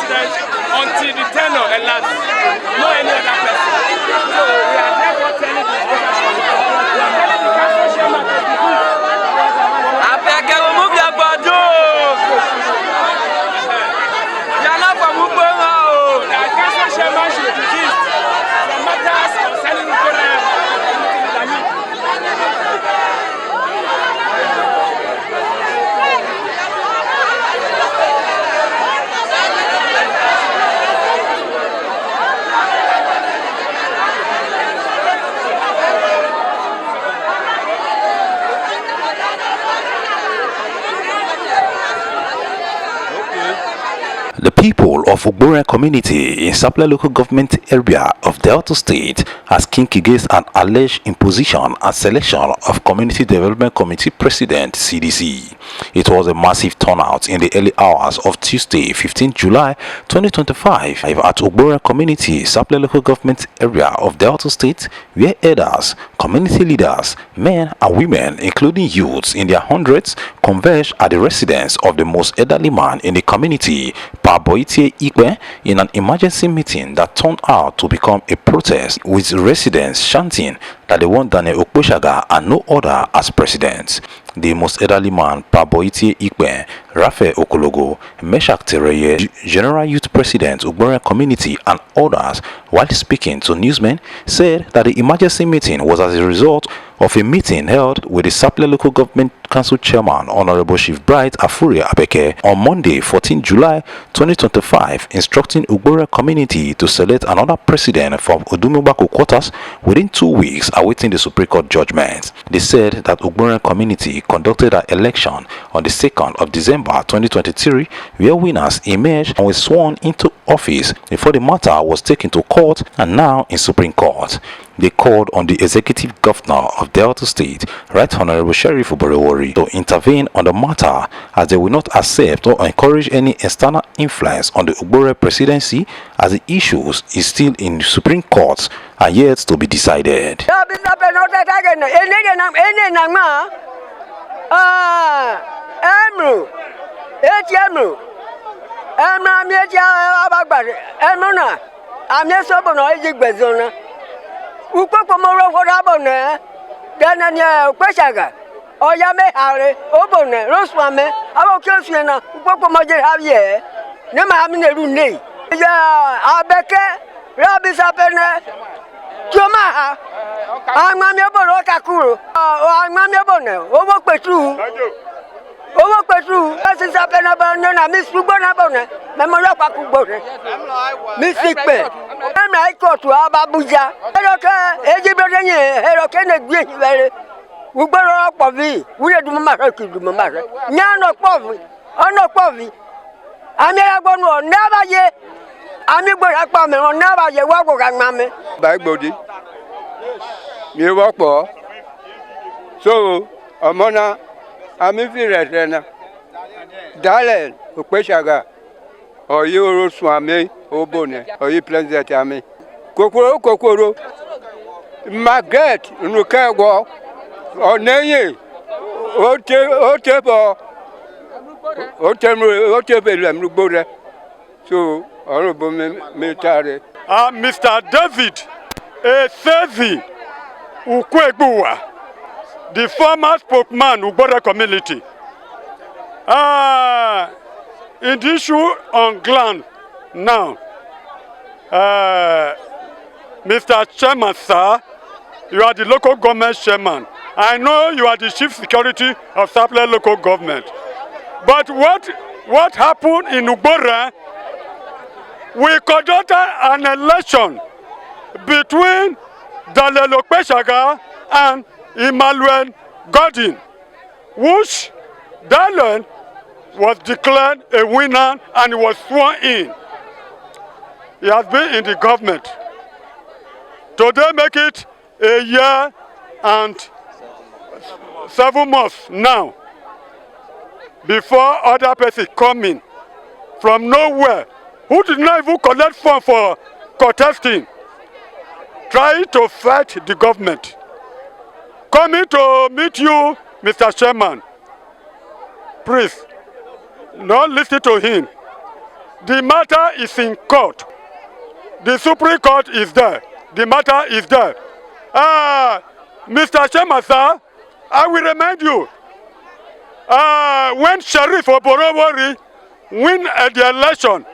president until the tenure elapses. No any other person. So we are therefore telling the council chairman to I beg you, remove your body. You are not from Ugborhen. the council chairman should desist from matters concerning Ugborhen. The people of Ugborhen community in Sapele local government area of Delta State has kicked against an alleged imposition and selection of Community Development Committee President (CDC). It was a massive turnout in the early hours of Tuesday, 15 July 2025 at Ugborhen community, Sapele local government area of Delta State, where elders, community leaders, men and women, including youths in their hundreds, converged at the residence of the most elderly man in the community, Ugborhen, in an emergency meeting that turned out to become a protest, with residents chanting that they want Daniel Okposhaga and no other as president. The most elderly man, Ugborhen, Raphael Okologo, Meshak Tereye, General Youth President, Ugborhen Community, and others, while speaking to newsmen, said that the emergency meeting was as a result of a meeting held with the Sapele Local Government Council Chairman, Honorable Chief Bright Afuri Abeke, on Monday, 14 July 2025, instructing Ugborhen Community to select another president from Odumubako quarters within 2 weeks, awaiting the Supreme Court judgment. They said that Ugborhen Community conducted an election on the 2nd of December 2023, where winners emerged and were sworn into office before the matter was taken to court and now in Supreme Court. They called on the Executive Governor of Delta State, Right Honorable Sheriff Oborewori, to intervene on the matter, as they will not accept or encourage any external influence on the Ugborhen presidency, as the issues is still in the Supreme Court and yet to be decided. Ukpokpomoro abone dananya Okposhaga oyame hare obone roswame abokiofie na ukpokpomoje havie ne ma amine runne ya abeke rabi sapene choma ha amami oboro kakuru amami obone owo petu esi sapene bone na mi sugbo na bone memoro pakugbo mi sikpe na ikotu ababuja eroke ejibedenye eroke ne gbe were ugboro opovi wure dum mara kidu mara nya no povi ono povi ami agbonu onabaye ami gbora pa me onabaye wago ganmame ba gbodi mi wopo so omona ami fi retena dale Okposhaga oyi orosun ami obone oyi president ami kokoro Margaret nukego oneye otebe mrugbore so orobo military Mr. David Esezi Ukwegbuwa, the former spokesman Ugborhen community. In the issue on ground now, Mr. Chairman, sir, you are the local government chairman. I know you are the chief security of Sapele local government. But what happened in Ugborhen? We conducted an election between Daniel Okposhaga and Emmanuel Godin, which Daniel was declared a winner and he was sworn in. He has been in the government. Today make it a year and 7 months now before other person come in from nowhere who did not even collect funds for contesting, trying to fight the government. Coming to meet you, Mr. Chairman. Please, don't listen to him. The matter is in court. The Supreme Court is there. The matter is there. Mr. Chemasa, I will remind you, when Sheriff Oborowori win the election,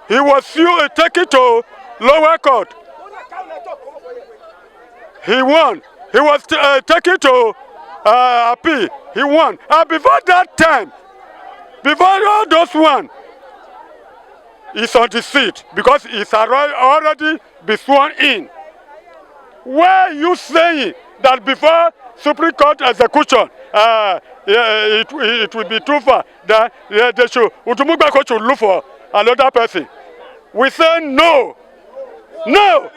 he was taken to lower court. He won. He was taken to appeal. He won. Before that time, before all those one, he's on the seat because he's already been sworn in. Why are you saying that before Supreme Court execution, it will be too far that they should look for another person? We say no. No.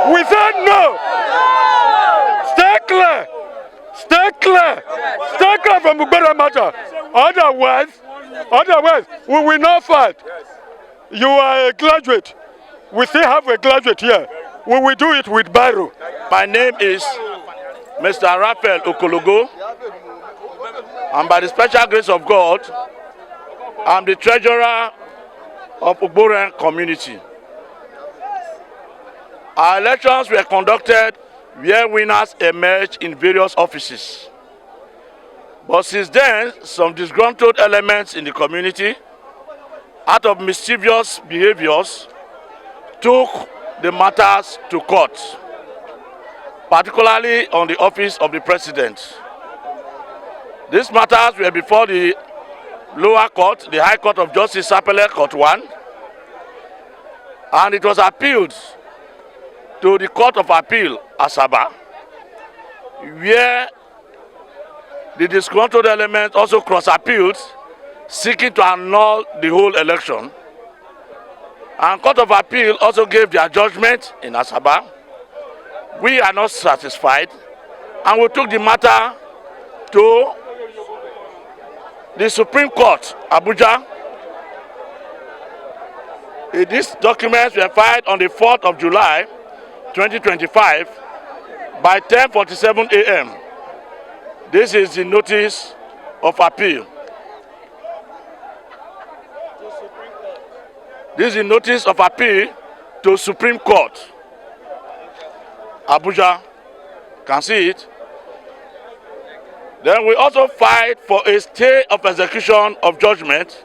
We say no. Stay clear. Stay clear. Stay clear from Ugborhen matter. Otherwise, we will not fight. You are a graduate. We still have a graduate here. We will do it with Biro. My name is Mr. Raphael Okologo, and by the special grace of God, I'm the treasurer of Ugborhen community. Our elections were conducted where winners emerged in various offices. But since then, some disgruntled elements in the community, out of mischievous behaviors, took the matters to court, particularly on the office of the president. These matters were before the lower court, the High Court of Justice, Appellate Court 1, and it was appealed to the Court of Appeal, Asaba, where the disgruntled element also cross-appealed, seeking to annul the whole election. And Court of Appeal also gave their judgment in Asaba. We are not satisfied, and we took the matter to the Supreme Court, Abuja. These documents were filed on the 4th of July, 2025, by 10:47 a.m. This is the notice of appeal. This is the notice of appeal to Supreme Court, Abuja. Can see it. Then we also filed for a stay of execution of judgment.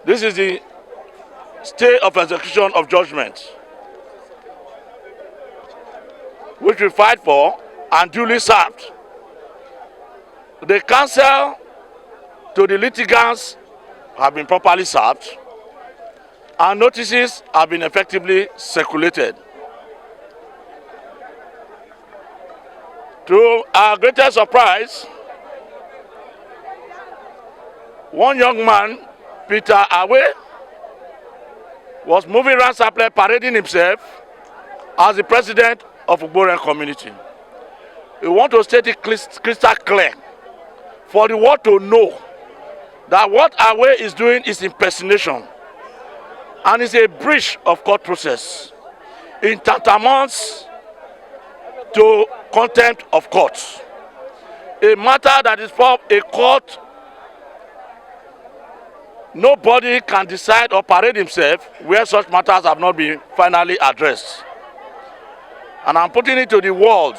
This is the stay of execution of judgment, which we filed for and duly served. The counsel to the litigants have been properly served, and notices have been effectively circulated. To our greatest surprise, one young man, Peter Awe, was moving around Sapele parading himself as the president of Ugborhen community. We want to state it crystal clear for the world to know that what Awe is doing is impersonation and is a breach of court process in tantamount to contempt of court. A matter that is for a court, nobody can decide or parade himself where such matters have not been finally addressed. And I'm putting it to the world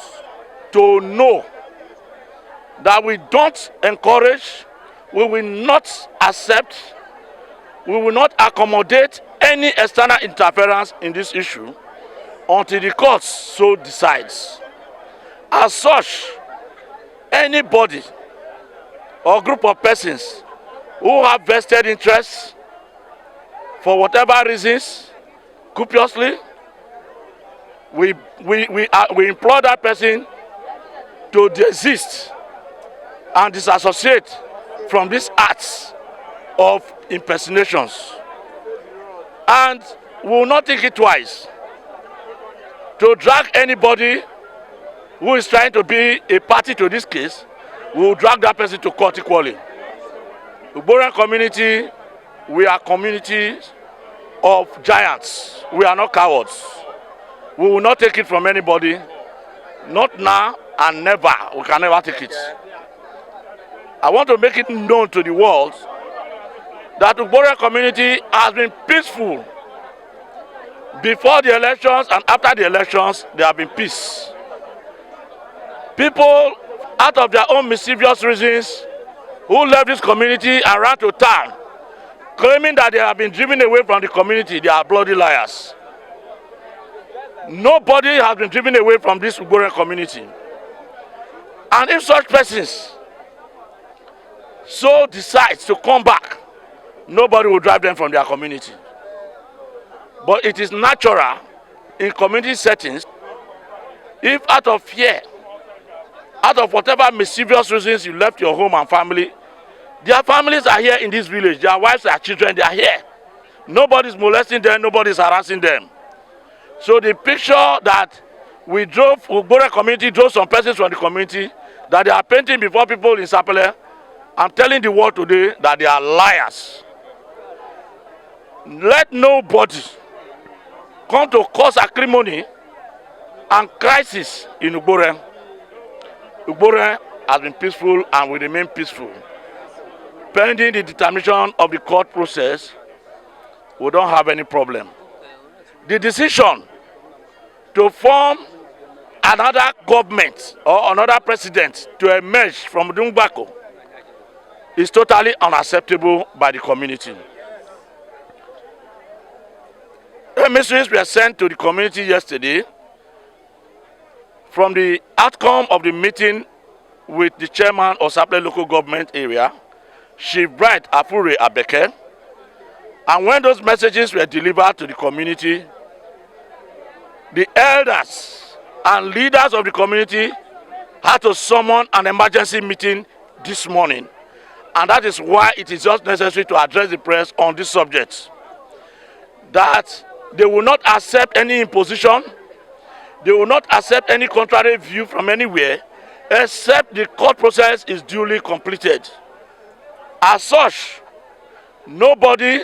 to know that we don't encourage, we will not accept, we will not accommodate any external interference in this issue until the court so decides. As such, anybody or group of persons who have vested interests for whatever reasons, copiously, we implore that person to desist and disassociate from these acts of impersonations. And we will not think it twice to drag anybody who is trying to be a party to this case. We will drag that person to court equally. The Ugborhen community, we are communities of giants. We are not cowards. We will not take it from anybody. Not now and never. We can never take it. I want to make it known to the world that the Ugborhen community has been peaceful. Before the elections and after the elections, there have been peace. People, out of their own mischievous reasons, who left this community and ran to town, claiming that they have been driven away from the community, they are bloody liars. Nobody has been driven away from this Ugborhen community. And if such persons so decide to come back, nobody will drive them from their community. But it is natural in community settings, if out of fear, out of whatever mischievous reasons you left your home and family, their families are here in this village, their wives, their children, they are here. Nobody's molesting them, nobody's harassing them. So the picture that we drove, Ugborhen community drove some persons from the community, that they are painting before people in Sapele, I'm telling the world today that they are liars. Let nobody come to cause acrimony and crisis in Ugborhen. Ugborhen has been peaceful and will remain peaceful. Pending the determination of the court process, we don't have any problem. The decision to form another government or another president to emerge from Dungbako is totally unacceptable by the community. Emissaries were sent to the community yesterday from the outcome of the meeting with the chairman of Sapele local government area, Chief Bright Afure Abeke. And when those messages were delivered to the community, the elders and leaders of the community had to summon an emergency meeting this morning. And that is why it is just necessary to address the press on this subject. That they will not accept any imposition, they will not accept any contrary view from anywhere, except the court process is duly completed. As such, nobody,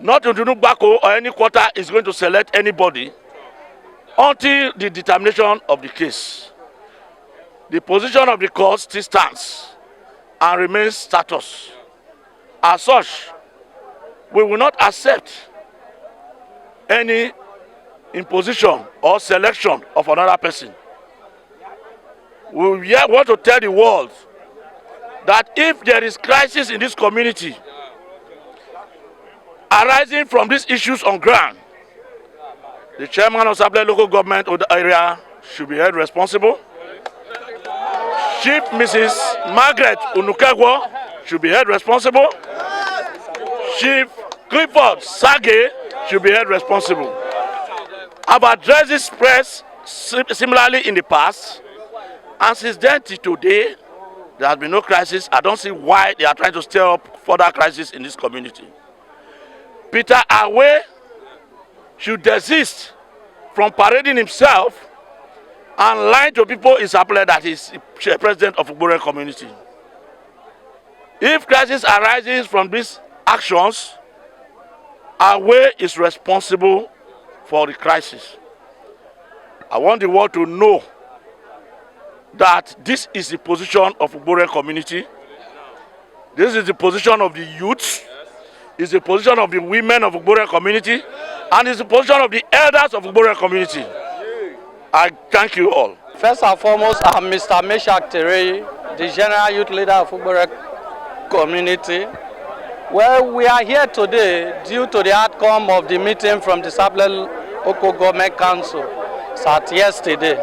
not in Dungbako or any quarter, is going to select anybody until the determination of the case. The position of the court still stands and remains status. As such, we will not accept any imposition or selection of another person. We want to tell the world that if there is crisis in this community arising from these issues on ground, the chairman of Sapele local government of the area should be held responsible. Chief Mrs. Margaret Unukegwo should be held responsible. Chief Clifford Sage should be held responsible. I've addressed this press similarly in the past, and since then to today, there has been no crisis. I don't see why they are trying to stir up further crisis in this community. Peter Awe should desist from parading himself and lying to people in Sapele that he's president of the Ugborhen community. If crisis arises from these actions, Awe is responsible for the crisis. I want the world to know that this is the position of the Ugborhen community. This is the position of the youth. It's the position of the women of the Ugborhen community. And it's the position of the elders of the Ugborhen community. I thank you all. First and foremost, I'm Mr. Meshach Terei, the General Youth Leader of the Ugborhen community. Well, we are here today due to the outcome of the meeting from the Sapele Local Government Council sat yesterday.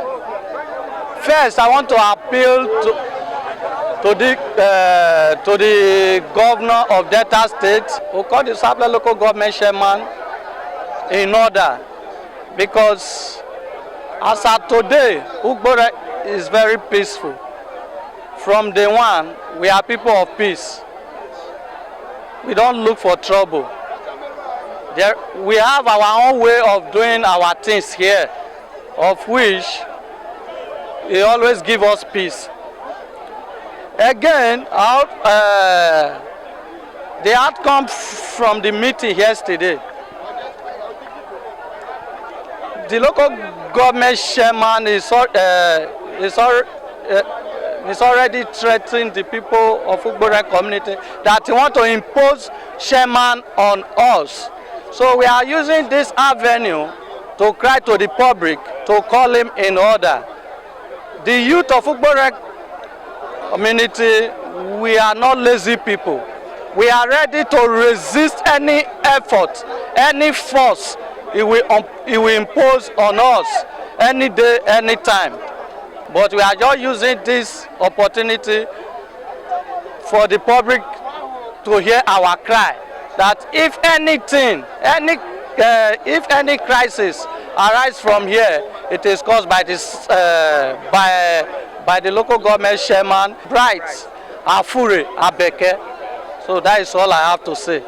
First, I want to appeal to the governor of Delta State, who called the Sapele Local Government Chairman in order, because as of today, Ugborhen is very peaceful. From day one, we are people of peace. We don't look for trouble. We have our own way of doing our things here, of which it always gives us peace. Again, the outcome from the meeting yesterday, the local government chairman He's already threatened the people of Ugborhen community that he want to impose chairman on us. So we are using this avenue to cry to the public to call him in order. The youth of Ugborhen community, we are not lazy people. We are ready to resist any effort, any force he will impose on us any day, any time. But we are just using this opportunity for the public to hear our cry that if anything, if any crisis arises from here, it is caused by this by the local government chairman, Bright Afure Abeke. So that is all I have to say.